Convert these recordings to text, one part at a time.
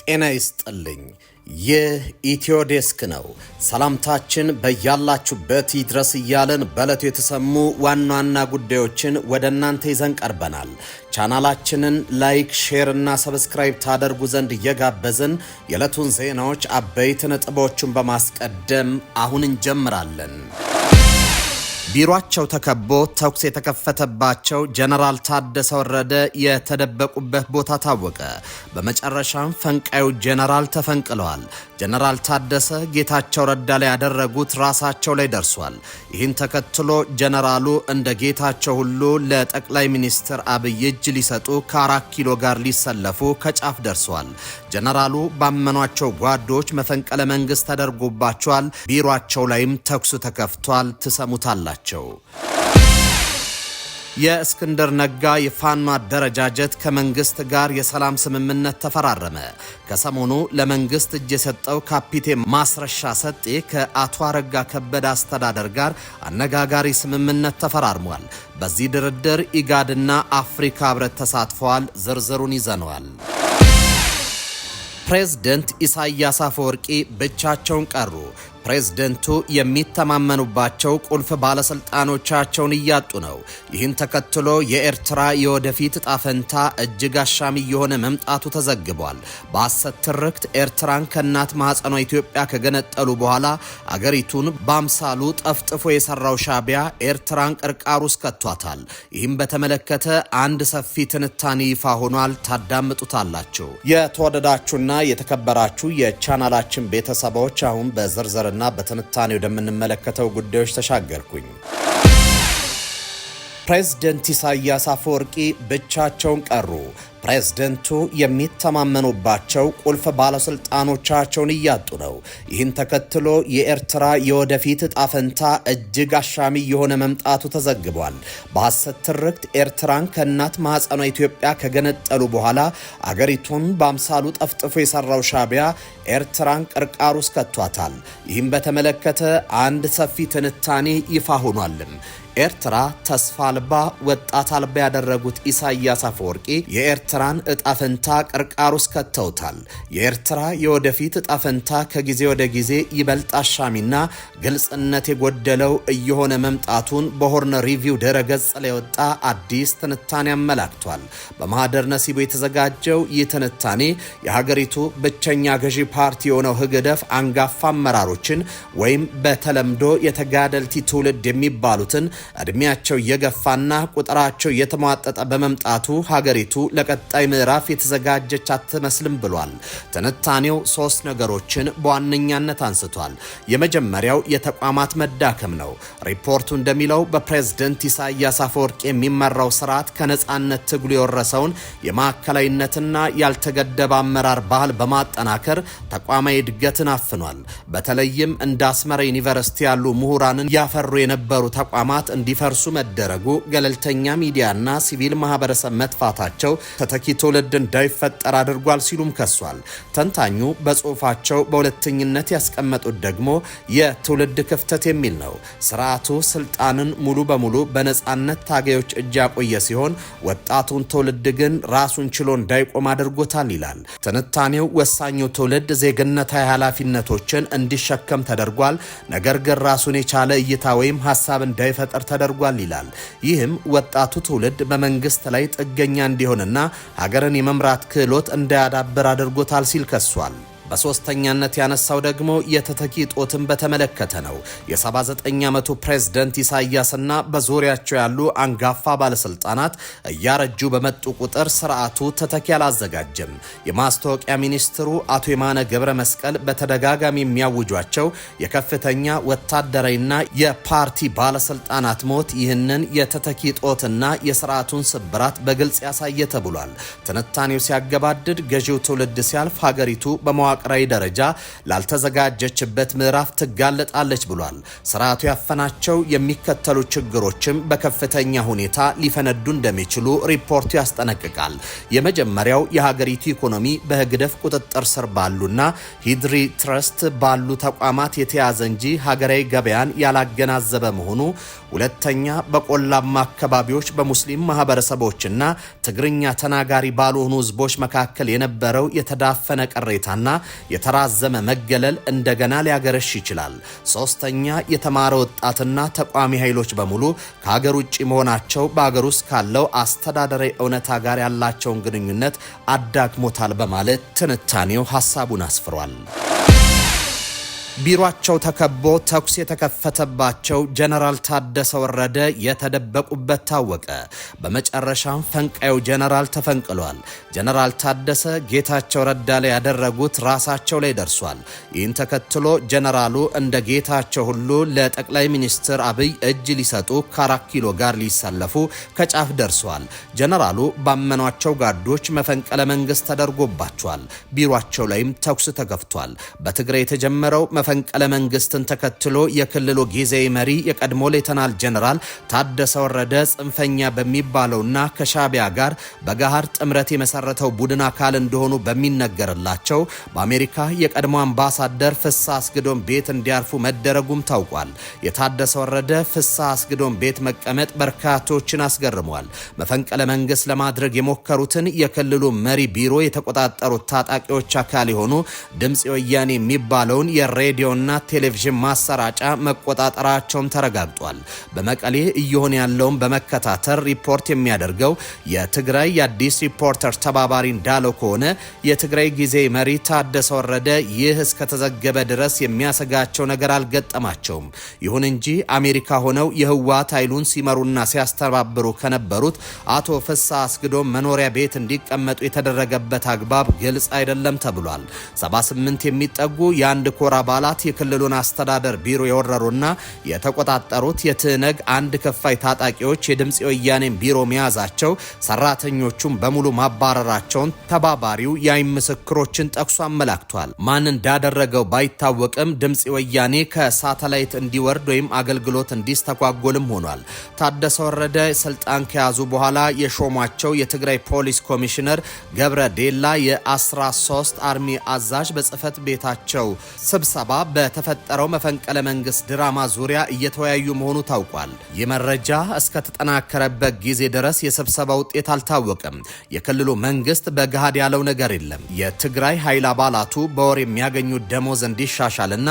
ጤና ይስጥልኝ። ይህ ኢትዮዴስክ ነው። ሰላምታችን በያላችሁበት ይድረስ እያለን በዕለቱ የተሰሙ ዋና ዋና ጉዳዮችን ወደ እናንተ ይዘን ቀርበናል። ቻናላችንን ላይክ፣ ሼር እና ሰብስክራይብ ታደርጉ ዘንድ እየጋበዝን የዕለቱን ዜናዎች አበይት ነጥቦችን በማስቀደም አሁን እንጀምራለን። ቢሮአቸው ተከቦ ተኩስ የተከፈተባቸው ጀነራል ታደሰ ወረደ የተደበቁበት ቦታ ታወቀ። በመጨረሻም ፈንቃዩ ጀነራል ተፈንቅለዋል። ጀነራል ታደሰ ጌታቸው ረዳ ላይ ያደረጉት ራሳቸው ላይ ደርሷል። ይህን ተከትሎ ጀነራሉ እንደ ጌታቸው ሁሉ ለጠቅላይ ሚኒስትር አብይ እጅ ሊሰጡ ከ4 ኪሎ ጋር ሊሰለፉ ከጫፍ ደርሰዋል። ጀነራሉ ባመኗቸው ጓዶች መፈንቅለ መንግስት ተደርጎባቸዋል። ቢሮአቸው ላይም ተኩሱ ተከፍቷል። ትሰሙታላችሁ። የእስክንድር ነጋ የፋኖ አደረጃጀት ከመንግስት ጋር የሰላም ስምምነት ተፈራረመ። ከሰሞኑ ለመንግስት እጅ የሰጠው ካፒቴን ማስረሻ ሰጤ ከአቶ አረጋ ከበደ አስተዳደር ጋር አነጋጋሪ ስምምነት ተፈራርሟል። በዚህ ድርድር ኢጋድና አፍሪካ ህብረት ተሳትፈዋል። ዝርዝሩን ይዘነዋል። ፕሬዝደንት ኢሳያስ አፈወርቂ ብቻቸውን ቀሩ። ፕሬዝደንቱ የሚተማመኑባቸው ቁልፍ ባለስልጣኖቻቸውን እያጡ ነው። ይህን ተከትሎ የኤርትራ የወደፊት ዕጣ ፈንታ እጅግ አሻሚ የሆነ መምጣቱ ተዘግቧል። በሐሰት ትርክት ኤርትራን ከእናት ማህፀኗ ኢትዮጵያ ከገነጠሉ በኋላ አገሪቱን በአምሳሉ ጠፍጥፎ የሰራው ሻዕቢያ ኤርትራን ቅርቃር ውስጥ ከቷታል። ይህም በተመለከተ አንድ ሰፊ ትንታኔ ይፋ ሆኗል። ታዳምጡታላችሁ። የተወደዳችሁና የተከበራችሁ የቻናላችን ቤተሰቦች አሁን በዝርዝር እና በትንታኔ ወደምንመለከተው ጉዳዮች ተሻገርኩኝ። ፕሬዝደንት ኢሳያስ አፈወርቂ ብቻቸውን ቀሩ። ፕሬዝደንቱ የሚተማመኑባቸው ቁልፍ ባለስልጣኖቻቸውን እያጡ ነው። ይህን ተከትሎ የኤርትራ የወደፊት ዕጣ ፈንታ እጅግ አሻሚ የሆነ መምጣቱ ተዘግቧል። በሐሰት ትርክት ኤርትራን ከእናት ማህፀኗ ኢትዮጵያ ከገነጠሉ በኋላ አገሪቱን በአምሳሉ ጠፍጥፎ የሰራው ሻዕቢያ ኤርትራን ቅርቃር ውስጥ ከቷታል። ይህም በተመለከተ አንድ ሰፊ ትንታኔ ይፋ ሆኗልም። ኤርትራ ተስፋ አልባ ወጣት አልባ ያደረጉት ኢሳያስ አፈወርቂ የኤርትራን ዕጣ ፈንታ ቅርቃር ውስጥ ከተውታል። የኤርትራ የወደፊት ዕጣ ፈንታ ከጊዜ ወደ ጊዜ ይበልጥ አሻሚና ግልጽነት የጎደለው እየሆነ መምጣቱን በሆርን ሪቪው ድረገጽ ላይ ወጣ አዲስ ትንታኔ አመላክቷል። በማህደር ነሲቡ የተዘጋጀው ይህ ትንታኔ የሀገሪቱ ብቸኛ ገዢ ፓርቲ የሆነው ህግደፍ አንጋፋ አመራሮችን ወይም በተለምዶ የተጋደልቲ ትውልድ የሚባሉትን እድሜያቸው የገፋና ቁጥራቸው የተሟጠጠ በመምጣቱ ሀገሪቱ ለቀጣይ ምዕራፍ የተዘጋጀች አትመስልም ብሏል። ትንታኔው 3 ነገሮችን በዋነኛነት አንስቷል። የመጀመሪያው የተቋማት መዳከም ነው። ሪፖርቱ እንደሚለው በፕሬዝደንት ኢሳያስ አፈወርቂ የሚመራው ስርዓት ከነጻነት ትግሉ የወረሰውን የማዕከላዊነትና ያልተገደበ አመራር ባህል በማጠናከር ተቋማዊ እድገትን አፍኗል። በተለይም እንደ አስመራ ዩኒቨርሲቲ ያሉ ምሁራንን ያፈሩ የነበሩ ተቋማት እንዲፈርሱ መደረጉ፣ ገለልተኛ ሚዲያና ሲቪል ማህበረሰብ መጥፋታቸው ተተኪ ትውልድ እንዳይፈጠር አድርጓል ሲሉም ከሷል። ተንታኙ በጽሁፋቸው በሁለተኝነት ያስቀመጡት ደግሞ የትውልድ ክፍተት የሚል ነው። ስርዓቱ ስልጣንን ሙሉ በሙሉ በነጻነት ታጋዮች እጅ ያቆየ ሲሆን ወጣቱን ትውልድ ግን ራሱን ችሎ እንዳይቆም አድርጎታል ይላል። ትንታኔው ወሳኙ ትውልድ ዜግነታዊ ኃላፊነቶችን እንዲሸከም ተደርጓል፣ ነገር ግን ራሱን የቻለ እይታ ወይም ሀሳብ እንዳይፈጠር ተደርጓል ይላል። ይህም ወጣቱ ትውልድ በመንግስት ላይ ጥገኛ እንዲሆንና ሀገርን የመምራት ክህሎት እንዳያዳብር አድርጎታል ሲል ከሷል። በሶስተኛነት ያነሳው ደግሞ የተተኪ ጦትን በተመለከተ ነው። የ79 ዓመቱ ፕሬዝደንት ኢሳያስና በዙሪያቸው ያሉ አንጋፋ ባለስልጣናት እያረጁ በመጡ ቁጥር ስርዓቱ ተተኪ አላዘጋጀም። የማስታወቂያ ሚኒስትሩ አቶ የማነ ገብረ መስቀል በተደጋጋሚ የሚያውጇቸው የከፍተኛ ወታደራዊና የፓርቲ ባለስልጣናት ሞት ይህንን የተተኪ ጦትና የስርዓቱን ስብራት በግልጽ ያሳየ ተብሏል። ትንታኔው ሲያገባድድ ገዢው ትውልድ ሲያልፍ ሀገሪቱ በመዋቅ በመዋቅራዊ ደረጃ ላልተዘጋጀችበት ምዕራፍ ትጋለጣለች ብሏል። ስርዓቱ ያፈናቸው የሚከተሉ ችግሮችም በከፍተኛ ሁኔታ ሊፈነዱ እንደሚችሉ ሪፖርቱ ያስጠነቅቃል። የመጀመሪያው የሀገሪቱ ኢኮኖሚ በህግደፍ ቁጥጥር ስር ባሉና ሂድሪ ትረስት ባሉ ተቋማት የተያዘ እንጂ ሀገራዊ ገበያን ያላገናዘበ መሆኑ፣ ሁለተኛ በቆላማ አካባቢዎች በሙስሊም ማህበረሰቦችና ትግርኛ ተናጋሪ ባልሆኑ ህዝቦች መካከል የነበረው የተዳፈነ ቅሬታና የተራዘመ መገለል እንደገና ሊያገረሽ ይችላል። ሶስተኛ የተማረ ወጣትና ተቋሚ ኃይሎች በሙሉ ከሀገር ውጭ መሆናቸው በሀገር ውስጥ ካለው አስተዳደራዊ እውነታ ጋር ያላቸውን ግንኙነት አዳክሞታል በማለት ትንታኔው ሐሳቡን አስፍሯል። ቢሮአቸው ተከቦ ተኩስ የተከፈተባቸው ጀነራል ታደሰ ወረደ የተደበቁበት ታወቀ። በመጨረሻም ፈንቃዩ ጀነራል ተፈንቅሏል። ጀነራል ታደሰ ጌታቸው ረዳ ላይ ያደረጉት ራሳቸው ላይ ደርሷል። ይህን ተከትሎ ጀነራሉ እንደ ጌታቸው ሁሉ ለጠቅላይ ሚኒስትር አብይ እጅ ሊሰጡ ከ4 ኪሎ ጋር ሊሰለፉ ከጫፍ ደርሷል። ጀነራሉ ባመኗቸው ጋርዶች መፈንቅለ መንግስት ተደርጎባቸዋል። ቢሮአቸው ላይም ተኩስ ተከፍቷል። በትግራይ የተጀመረው መፈንቅለ መንግስትን ተከትሎ የክልሉ ጊዜያዊ መሪ የቀድሞ ሌተናል ጀነራል ታደሰ ወረደ ጽንፈኛ በሚባለውና ከሻቢያ ጋር በጋሃር ጥምረት የመሰረተው ቡድን አካል እንደሆኑ በሚነገርላቸው በአሜሪካ የቀድሞ አምባሳደር ፍስሐ አስገዶም ቤት እንዲያርፉ መደረጉም ታውቋል። የታደሰ ወረደ ፍስሐ አስገዶም ቤት መቀመጥ በርካቶችን አስገርሟል። መፈንቅለ መንግስት ለማድረግ የሞከሩትን የክልሉ መሪ ቢሮ የተቆጣጠሩት ታጣቂዎች አካል የሆኑ ድምጽ ወያኔ የሚባለውን የሬዲዮና ቴሌቪዥን ማሰራጫ መቆጣጠራቸውም ተረጋግጧል። በመቀሌ እየሆነ ያለውን በመከታተል ሪፖርት የሚያደርገው የትግራይ የአዲስ ሪፖርተር ተባባሪ እንዳለው ከሆነ የትግራይ ጊዜያዊ መሪ ታደሰ ወረደ ይህ እስከተዘገበ ድረስ የሚያሰጋቸው ነገር አልገጠማቸውም። ይሁን እንጂ አሜሪካ ሆነው የህወሓት ኃይሉን ሲመሩና ሲያስተባብሩ ከነበሩት አቶ ፍስሐ አስገዶም መኖሪያ ቤት እንዲቀመጡ የተደረገበት አግባብ ግልጽ አይደለም ተብሏል። 78 የሚጠጉ የአንድ ኮር አባላት የክልሉን አስተዳደር ቢሮ የወረሩና የተቆጣጠሩት የትነግ አንድ ከፋይ ታጣቂዎች የድምጽ ወያኔን ቢሮ መያዛቸው፣ ሰራተኞቹም በሙሉ ማባረራቸውን ተባባሪው የአይን ምስክሮችን ጠቅሶ አመላክቷል። ማን እንዳደረገው ባይታወቅም ድምጽ ወያኔ ከሳተላይት እንዲወርድ ወይም አገልግሎት እንዲስተጓጎልም ሆኗል። ታደሰ ወረደ ስልጣን ከያዙ በኋላ የሾሟቸው የትግራይ ፖሊስ ኮሚሽነር ገብረ ዴላ የ13 አርሚ አዛዥ በጽህፈት ቤታቸው ስብሰባ በተፈጠረው መፈንቅለ መንግስት ድራማ ዙሪያ እየተወያዩ መሆኑ ታውቋል። ይህ መረጃ እስከ ተጠናከረበት ጊዜ ድረስ የስብሰባ ውጤት አልታወቀም። የክልሉ መንግስት በገሃድ ያለው ነገር የለም። የትግራይ ኃይል አባላቱ በወር የሚያገኙት ደሞዝ እንዲሻሻልና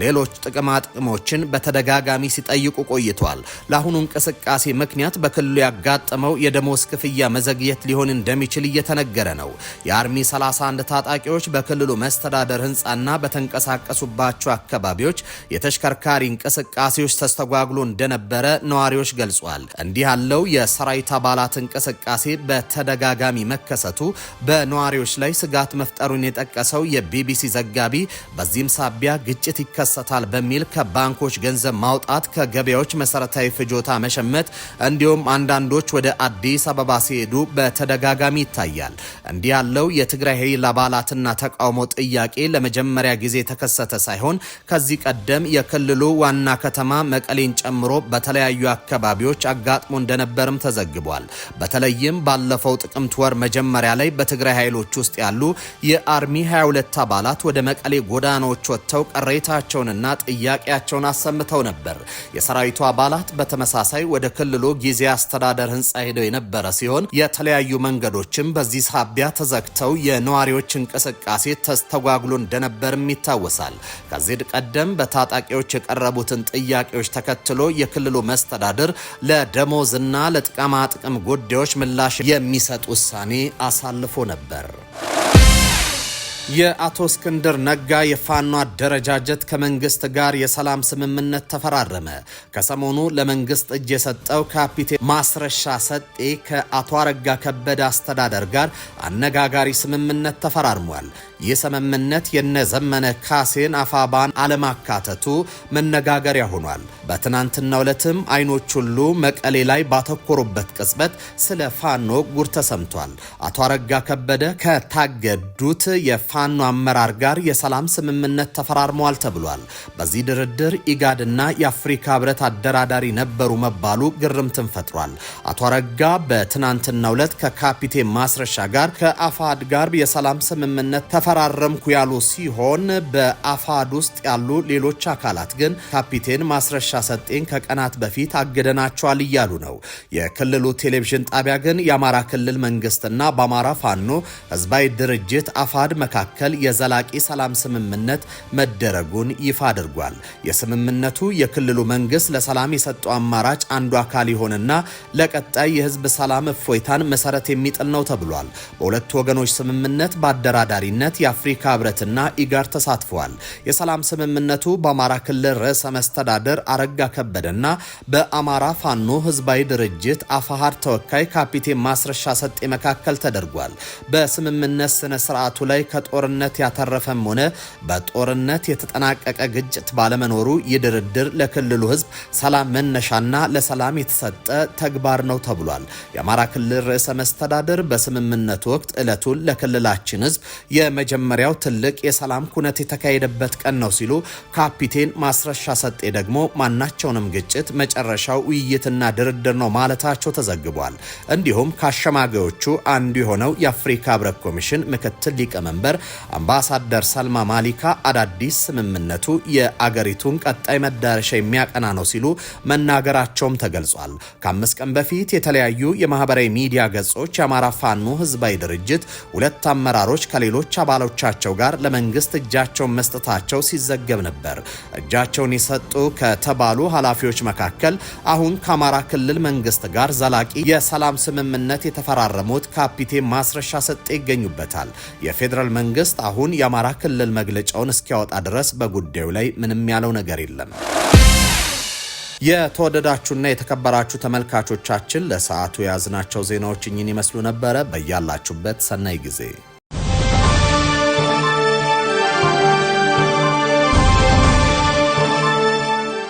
ሌሎች ጥቅሞችን በተደጋጋሚ ሲጠይቁ ቆይተዋል። ለአሁኑ እንቅስቃሴ ምክንያት በክልሉ ያጋጠመው የደሞዝ ክፍያ መዘግየት ሊሆን እንደሚችል እየተነገረ ነው። የአርሚ 31 ታጣቂዎች በክልሉ መስተዳደር ህንጻና በተንቀሳቀሱባቸው አካባቢዎች የተሽከርካሪ እንቅስቃሴዎች ተስተጓጉሎ እንደነበረ ነዋሪዎች ገልጿል። እንዲህ ያለው የሰራዊት አባላት እንቅስቃሴ በተደጋጋሚ መከሰቱ በነዋሪዎች ላይ ስጋት መፍጠሩን የጠቀሰው የቢቢሲ ዘጋቢ በዚህም ሳቢያ ግጭት ይከሰታል በሚል ከባንኮች ገንዘብ ማውጣት፣ ከገበያዎች መሰረታዊ ፍጆታ መሸመት እንዲሁም አንዳንዶች ወደ አዲስ አበባ ሲሄዱ በተደጋጋሚ ይታያል። እንዲህ ያለው የትግራይ ኃይል አባላትና ተቃውሞ ጥያቄ ለመጀመሪያ ጊዜ የተከሰተ ሳይሆን ከዚህ ቀደም የክልሉ ዋና ከተማ መቀሌን ጨምሮ በተለያዩ አካባቢዎች አጋጥሞ እንደነበርም ተዘግቧል። በተለይም ባለፈው ጥቅምት ወር መጀመሪያ ላይ በትግራይ ኃይሎች ውስጥ ያሉ የአርሚ 22 አባላት ወደ መቀሌ ጎዳናዎች ወጥተው ቅሬታቸውንና ጥያቄያቸውን አሰምተው ነበር። የሰራዊቱ አባላት በተመሳሳይ ወደ ክልሉ ጊዜ አስተዳደር ህንጻ ሄደው የነበረ ሲሆን የተለያዩ መንገዶችም በዚህ ሳቢያ ተዘግተው የነዋሪዎች እንቅስቃሴ ተስተጓጉሎ እንደነበርም ይታወሳል። ከዚህ ቀደም በታጣቂዎች የቀረቡትን ጥያቄዎች ተከትሎ የክልሉ መስተዳድር ለደሞዝና ለጥቅማ ጥቅም ጉዳዮች ምላሽ የሚሰጥ ውሳኔ አሳልፎ ነበር። የአቶ እስክንድር ነጋ የፋኖ አደረጃጀት ከመንግስት ጋር የሰላም ስምምነት ተፈራረመ። ከሰሞኑ ለመንግስት እጅ የሰጠው ካፒቴን ማስረሻ ሰጤ ከአቶ አረጋ ከበደ አስተዳደር ጋር አነጋጋሪ ስምምነት ተፈራርሟል። ይህ ስምምነት የነዘመነ ካሴን አፋባን አለማካተቱ መነጋገሪያ ሆኗል። በትናንትናው ዕለትም አይኖች ሁሉ መቀሌ ላይ ባተኮሩበት ቅጽበት ስለ ፋኖ ጉር ተሰምቷል። አቶ አረጋ ከበደ ከታገዱት ፋኖ አመራር ጋር የሰላም ስምምነት ተፈራርመዋል ተብሏል። በዚህ ድርድር ኢጋድና የአፍሪካ ህብረት አደራዳሪ ነበሩ መባሉ ግርምትን ፈጥሯል። አቶ አረጋ በትናንትናው ዕለት ከካፒቴን ማስረሻ ጋር ከአፋድ ጋር የሰላም ስምምነት ተፈራረምኩ ያሉ ሲሆን በአፋድ ውስጥ ያሉ ሌሎች አካላት ግን ካፒቴን ማስረሻ ሰጤን ከቀናት በፊት አገደናቸዋል እያሉ ነው። የክልሉ ቴሌቪዥን ጣቢያ ግን የአማራ ክልል መንግስትና በአማራ ፋኖ ህዝባዊ ድርጅት አፋድ መካከል የዘላቂ ሰላም ስምምነት መደረጉን ይፋ አድርጓል። የስምምነቱ የክልሉ መንግስት ለሰላም የሰጠው አማራጭ አንዱ አካል ይሆንና ለቀጣይ የህዝብ ሰላም እፎይታን መሰረት የሚጥል ነው ተብሏል። በሁለቱ ወገኖች ስምምነት በአደራዳሪነት የአፍሪካ ህብረትና ኢጋድ ተሳትፈዋል። የሰላም ስምምነቱ በአማራ ክልል ርዕሰ መስተዳደር አረጋ ከበደና በአማራ ፋኖ ህዝባዊ ድርጅት አፋሃድ ተወካይ ካፒቴን ማስረሻ ሰጤ መካከል ተደርጓል። በስምምነት ስነ ስርዓቱ ላይ ከጦርነት ያተረፈም ሆነ በጦርነት የተጠናቀቀ ግጭት ባለመኖሩ የድርድር ለክልሉ ህዝብ ሰላም መነሻና ለሰላም የተሰጠ ተግባር ነው ተብሏል። የአማራ ክልል ርዕሰ መስተዳደር በስምምነቱ ወቅት ዕለቱን ለክልላችን ህዝብ የመጀመሪያው ትልቅ የሰላም ኩነት የተካሄደበት ቀን ነው ሲሉ ካፒቴን ማስረሻ ሰጤ ደግሞ ማናቸውንም ግጭት መጨረሻው ውይይትና ድርድር ነው ማለታቸው ተዘግቧል። እንዲሁም ከአሸማጋዮቹ አንዱ የሆነው የአፍሪካ ህብረት ኮሚሽን ምክትል ሊቀመንበር አምባሳደር ሰልማ ማሊካ አዳዲስ ስምምነቱ የአገሪቱን ቀጣይ መዳረሻ የሚያቀና ነው ሲሉ መናገራቸውም ተገልጿል። ከ5 ቀን በፊት የተለያዩ የማህበራዊ ሚዲያ ገጾች የአማራ ፋኖ ህዝባዊ ድርጅት ሁለት አመራሮች ከሌሎች አባሎቻቸው ጋር ለመንግስት እጃቸውን መስጠታቸው ሲዘገብ ነበር። እጃቸውን የሰጡ ከተባሉ ኃላፊዎች መካከል አሁን ከአማራ ክልል መንግስት ጋር ዘላቂ የሰላም ስምምነት የተፈራረሙት ካፒቴን ማስረሻ ሰጤ ይገኙበታል። የፌዴራል መንግስት አሁን የአማራ ክልል መግለጫውን እስኪያወጣ ድረስ በጉዳዩ ላይ ምንም ያለው ነገር የለም። የተወደዳችሁና የተከበራችሁ ተመልካቾቻችን ለሰዓቱ የያዝናቸው ዜናዎች እኚህን ይመስሉ ነበረ። በያላችሁበት ሰናይ ጊዜ